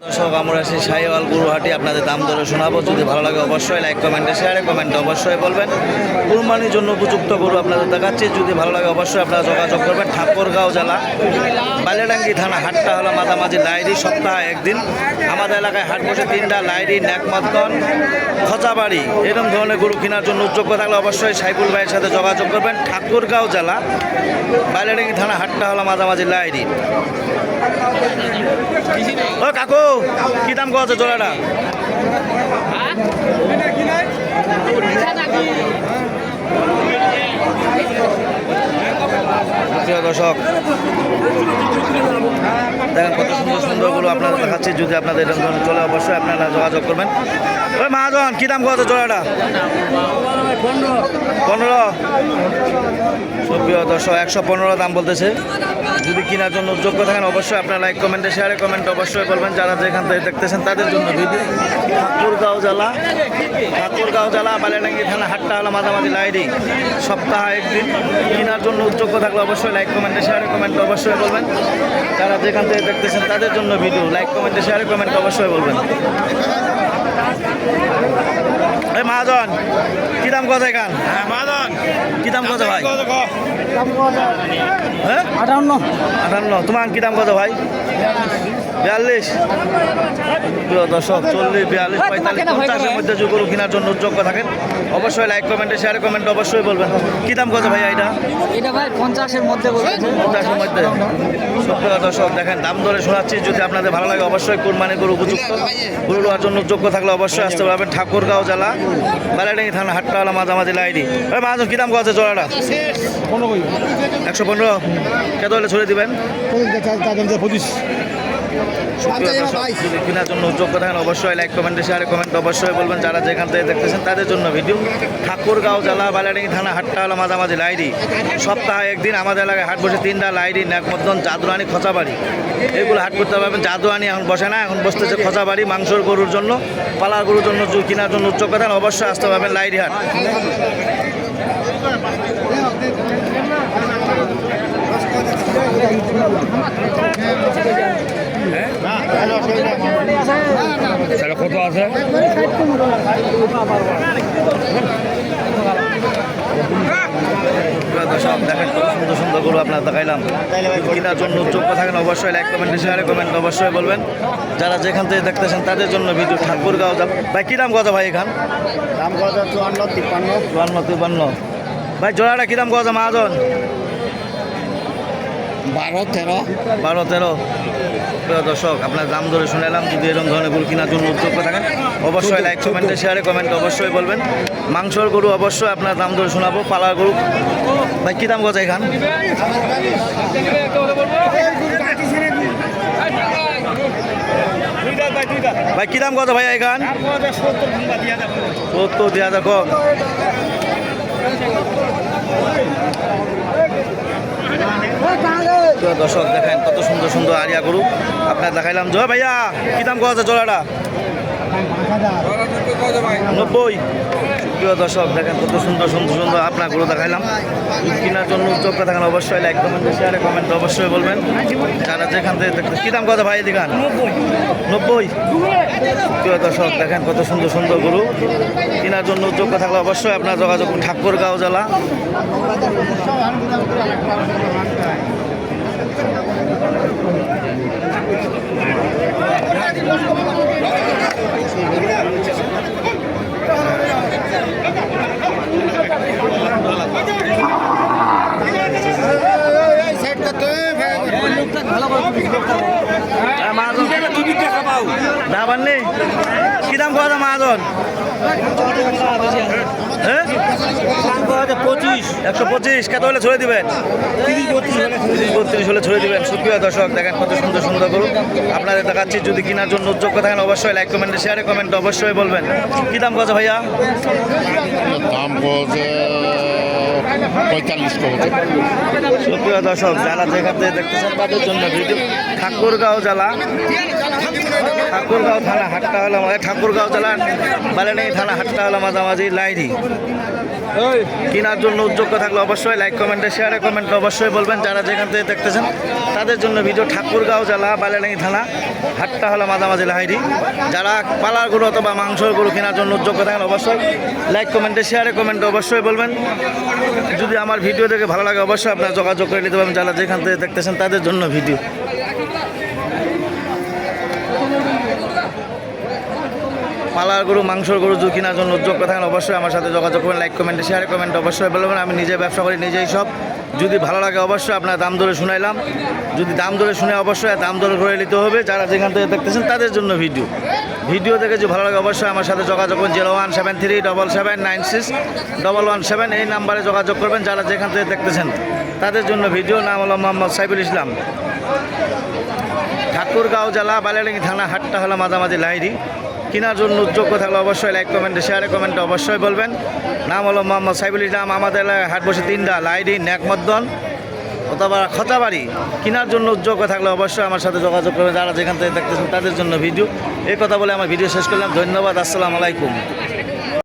দর্শক আমরা আছি শাহিওয়াল গরুহাটি আপনাদের দাম দরে শোনাবো। যদি ভালো লাগে অবশ্যই লাইক কমেন্টে শেয়ারে কমেন্টে অবশ্যই বলবেন। কুরবানির জন্য উপযুক্ত গরু আপনাদের দেখাচ্ছি। যদি ভালো লাগে অবশ্যই আপনারা যোগাযোগ করবেন। ঠাকুরগাঁও জেলা বালিয়াডাঙ্গি থানা হাটটা হলো মাঝামাঝি লাইরি, সপ্তাহে একদিন। আমাদের এলাকায় হাট বসে 3টা লাইরি, নেকমদ্দন, খচাবাড়ি। এরকম ধরনের গরু কেনার জন্য যোগ্য থাকলে অবশ্যই সাইফুল ভাইয়ের সাথে যোগাযোগ করবেন। ঠাকুরগাঁও জেলা বালিয়াডাঙ্গি থানা হাটটা হলো মাঝামাঝি লাইরি। ও কাকু, কি দাম কত জোড়াটা? দর্শক দেখেন কত সুন্দর সুন্দর গরু আপনারা দেখাচ্ছি। যদি আপনাদের এরকম ধরনের চলে অবশ্যই আপনারা যোগাযোগ করবেন। ওই মহাজন, কি দাম কত জোড়াটা? 15। সুপ্রিয় দর্শক 115 দাম বলতেছে। যদি কেনার জন্য যোগ্য থাকেন অবশ্যই আপনারা লাইক কমেন্টে শেয়ারে কমেন্টে অবশ্যই বলবেন। যারা যেখান থেকে দেখতেছেন তাদের জন্য ভিডিও। ঠাকুরগাঁও জেলা বালিয়াডাঙ্গি থানা হাটটা হলো মাঝামাঝি লাইরি, সপ্তাহে একদিন। কেনার জন্য যোগ্য থাকলে অবশ্যই লাইক কমেন্টে শেয়ারে কমেন্টে অবশ্যই বলবেন। যারা যেখান থেকে দেখতেছেন তাদের জন্য ভিডিও। লাইক কমেন্টে শেয়ারে কমেন্টে অবশ্যই বলবেন। এই মহাজন, কি দাম কত এখান? হ্যাঁ মহাজন, কি দাম কত ভাই? হ্যাঁ 58। তোমার কি দাম কত ভাই? 42। দর্শক 40, 42, 45, 50-এর মধ্যে যে গরু কেনার জন্য যোগ্য থাকেন অবশ্যই লাইক কমেন্টে শেয়ারে কমেন্টে অবশ্যই বলবেন। কি দাম কত ভাই এটা? এটা ভাই 50-এর মধ্যে বলবেন। 50-এর মধ্যে। সুপ্রিয় দর্শক দেখেন দাম ধরে শোনাচ্ছি। যদি আপনাদের ভালো লাগে অবশ্যই কুরবানি গরু উপযুক্ত গরু নেওয়ার জন্য যোগ্য থাকলে অবশ্যই আসতে পারবেন। ঠাকুরগাঁও জেলা বালিয়াডাঙ্গি থানা হাটটা হলো মাঝামাঝি লাইরি। ওই মহাজন, কি দাম কত জোড়াটা? 115। কত হলে ছড়িয়ে দিবেন? 25। কেনার জন্য যোগ্য থাকেন অবশ্যই লাইক কমেন্টে শেয়ারে কমেন্ট অবশ্যই বলবেন। যারা যেখান থেকে দেখতেছেন তাদের জন্য ভিডিও। ঠাকুরগাঁও জেলা বালিয়াডাঙ্গি থানা হাটটা হলো মাঝামাঝি লাইরি, সপ্তাহে একদিন। আমাদের এলাকায় হাট বসে 3টা লাইরি, নেকমদ্দন, জাদুরানি, খচাবাড়ি। এগুলো হাট করতে পারবেন। জাদুরানি এখন বসে না, এখন বসতেছে খচাবাড়ি। মাংসর গরুর জন্য, পালার গরুর জন্য কেনার জন্য যোগ্য থাকেন অবশ্যই আসতে পারবেন লাইরি হাট। কত আছে? দর্শক দেখেন কত সুন্দর সুন্দর গরু আপনার দেখাইলাম। কেনার জন্য যোগ্য থাকেন অবশ্যই লাইক কমেন্টে শেয়ারে কমেন্ট অবশ্যই বলবেন। যারা যেখান থেকে দেখতেছেন তাদের জন্য ভিডিও। ঠাকুরগাঁও ভাই, কি দাম কত ভাই এখান? দাম কত? 54, 53। ভাই জোড়াটা কি দাম কত মহাজন? 12, 13। 12, 13। দর্শক আপনার দাম ধরে শুনেলাম। যদি এরকম ধরনের গরু কেনার জন্য উদ্যোগ থাকেন অবশ্যই লাইক কমেন্টে শেয়ারে কমেন্ট অবশ্যই বলবেন। মাংসর গরু অবশ্যই আপনার দাম ধরে শোনাবো। পালার গরু ভাই কি দাম কত এখান? ভাই কি দাম কত ভাই এখান? 70, 2000 কম। দর্শক দেখেন কত সুন্দর সুন্দর আরিয়া গরু আপনার দেখাইলাম। জয় ভাইয়া, কি দাম কত জোড়াটা? 90। প্রিয় দর্শক দেখেন কত সুন্দর সুন্দর সুন্দর আপনার গরু দেখাইলাম। কেনার জন্য উদ্যোগটা থাকেন অবশ্যই লাইক কমেন্টে শেয়ারে কমেন্ট অবশ্যই বলবেন। যারা যেখান থেকে দেখতে কি দাম কত ভাই দেখান? 90। প্রিয় দর্শক দেখেন কত সুন্দর সুন্দর গরু কেনার জন্য উদ্যোগটা থাকলে অবশ্যই আপনার যোগাযোগ। ঠাকুরগাঁও জেলা নেই। কি দাম কত মহাজন? 125। কত হলে ছড়ে দিবেন? 30-32 হলে ছড়ে দিবেন। সুপ্রিয় দর্শক দেখেন কত সুন্দর সুন্দর গরু আপনাদের দেখাচ্ছি। যদি কেনার জন্য যোগ্য থাকেন অবশ্যই লাইক কমেন্টে শেয়ারে কমেন্ট অবশ্যই বলবেন। কি দাম কত ভাইয়া? দাম কত? 45 কত? সুপ্রিয় দর্শক যারা যেখান থেকে দেখতেছেন তাদের জন্য ভিডিও। ঠাকুরগাঁও জেলা ঠাকুরগাঁও থানা হাটটা হলো ঠাকুরগাঁও জেলার বালিয়াডাঙ্গি থানা হাটটা হলো মাঝামাঝি লাইরি। কেনার জন্য উদ্যোগ থাকলে অবশ্যই লাইক কমেন্টে শেয়ারে কমেন্টে অবশ্যই বলবেন। যারা যেখান থেকে দেখতেছেন তাদের জন্য ভিডিও। ঠাকুরগাঁও জেলা বালিয়াডাঙ্গি থানা হাটটা হলো মাঝামাঝি লাইরি। যারা পালার গরু অথবা মাংসের গরু কেনার জন্য উদ্যোগ থাকলে অবশ্যই লাইক কমেন্টে শেয়ারে কমেন্টে অবশ্যই বলবেন। যদি আমার ভিডিও দেখে ভালো লাগে অবশ্যই আপনারা যোগাযোগ করে নিতে পারবেন। যারা যেখান থেকে দেখতেছেন তাদের জন্য ভিডিও। পালার গরু মাংসর গরু যদি কেনার জন্য উদ্যোগ থাকেন অবশ্যই আমার সাথে যোগাযোগ করবেন। লাইক কমেন্টে শেয়ারে কমেন্টে অবশ্যই বলবেন। আমি নিজে ব্যবসা করি, নিজেই সব। যদি ভালো লাগে অবশ্যই আপনার দাম দরে শুনাইলাম। যদি দাম দরে শুনে অবশ্যই দাম দরে করে নিতে হবে। যারা যেখান থেকে দেখতেছেন তাদের জন্য ভিডিও দেখে যদি ভালো লাগে অবশ্যই আমার সাথে যোগাযোগ করুন। 017377961117 এই নাম্বারে যোগাযোগ করবেন। যারা যেখান থেকে দেখতেছেন তাদের জন্য ভিডিও। নাম হলো মোহাম্মদ সাইফুল ইসলাম। ঠাকুরগাঁও জেলা বালিয়াডাঙ্গি থানা হাটটা হলো মাঝামাঝি লাইরি। কেনার জন্য উদ্যোগ থাকলে অবশ্যই লাইক কমেন্টে শেয়ারে কমেন্টে অবশ্যই বলবেন। নাম হলো মোহাম্মদ সাইফুল ইসলাম। আমাদের এলাকায় হাট বসে 3টা, লাইরি, নেকমদ্দন অথবা খতাবাড়ি। কেনার জন্য উদ্যোগ থাকলে অবশ্যই আমার সাথে যোগাযোগ করবেন। যারা যেখান থেকে দেখতেছেন তাদের জন্য ভিডিও। এই কথা বলে আমার ভিডিও শেষ করলাম। ধন্যবাদ। আসসালামু আলাইকুম।